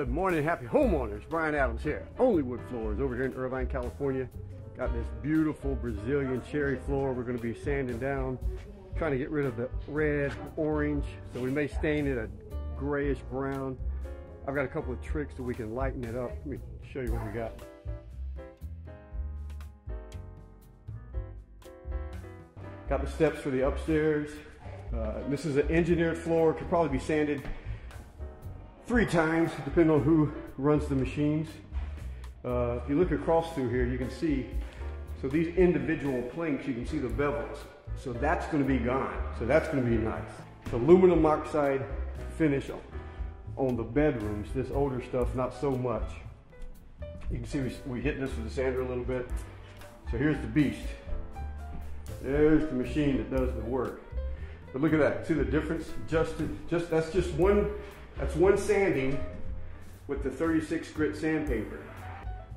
Good morning, happy homeowners. Brian Adams here, OnlyWoodFloors over here in Irvine, California. Got this beautiful Brazilian cherry floor we're going to be sanding down, trying to get rid of the red, orange, so we may stain it a grayish brown. I've got a couple of tricks so we can lighten it up. Let me show you what we got. Got the steps for the upstairs. This is an engineered floor. Could probably be sanded 3 times, depending on who runs the machines. If you look across through here, you can see, so these individual planks, you can see the bevels. So that's going to be gone. So that's going to be nice. It's aluminum oxide finish on the bedrooms. This older stuff, not so much. You can see we hit this with the sander a little bit. So here's the beast. There's the machine that does the work. But look at that. See the difference? That's one sanding with the 36 grit sandpaper.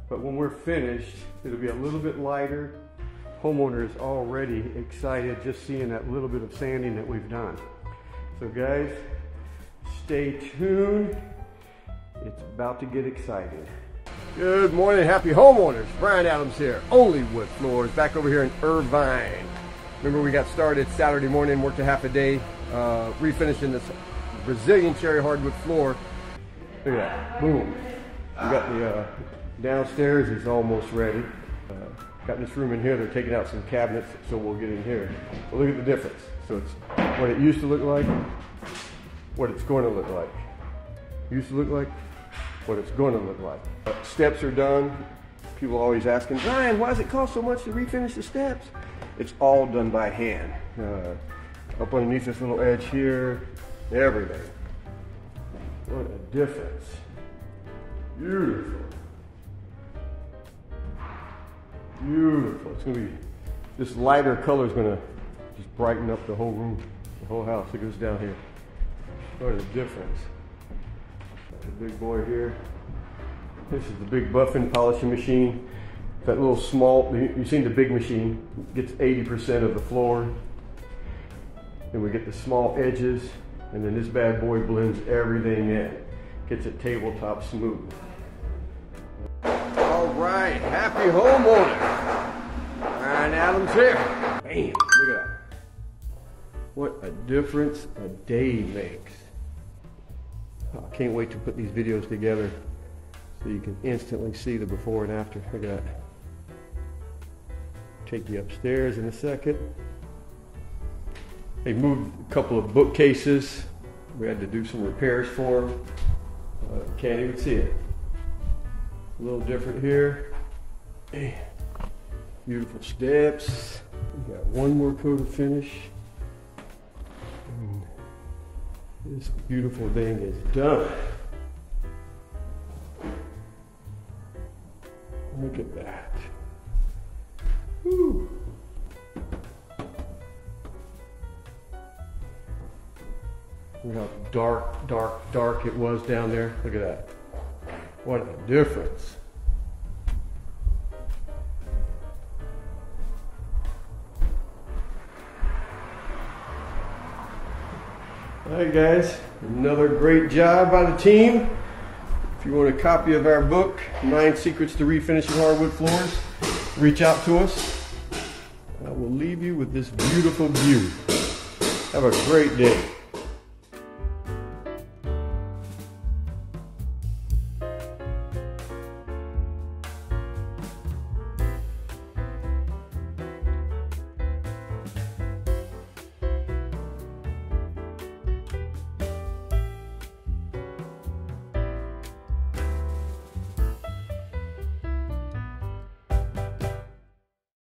But when we're finished, it'll be a little bit lighter. Homeowner is already excited just seeing that little bit of sanding that we've done. So guys, stay tuned. It's about to get exciting. Good morning, happy homeowners. Brian Adams here, OnlyWoodFloors, back over here in Irvine. Remember, we got started Saturday morning, worked a half a day, refinishing this Brazilian cherry hardwood floor. Look at that, boom. We got the downstairs is almost ready. Got this room in here, they're taking out some cabinets, so we'll get in here. But look at the difference. So it's what it used to look like, what it's going to look like. Used to look like, what it's going to look like. Steps are done. People are always asking, Brian, why does it cost so much to refinish the steps? It's all done by hand. Up underneath this little edge here, everything. What a difference. Beautiful. Beautiful. It's going to be, this lighter color is going to just brighten up the whole room, the whole house. Look at this down here. What a difference. The big boy here. This is the big buffing polishing machine. That little small, you've seen the big machine, gets 80% of the floor. Then we get the small edges, and then this bad boy blends everything in. Gets it tabletop smooth. All right, happy homeowner. Brian Adams here. Bam, look at that. What a difference a day makes. I can't wait to put these videos together so you can instantly see the before and after. Look at that. Take you upstairs in a second. They moved a couple of bookcases. We had to do some repairs for them. Can't even see it. A little different here. Beautiful steps. We got one more coat of finish. And this beautiful thing is done. Look at that. Whew. Look how dark it was down there. Look at that. What a difference. All right, guys, another great job by the team. If you want a copy of our book, 9 Secrets to Refinishing Hardwood Floors, reach out to us. I will leave you with this beautiful view. Have a great day.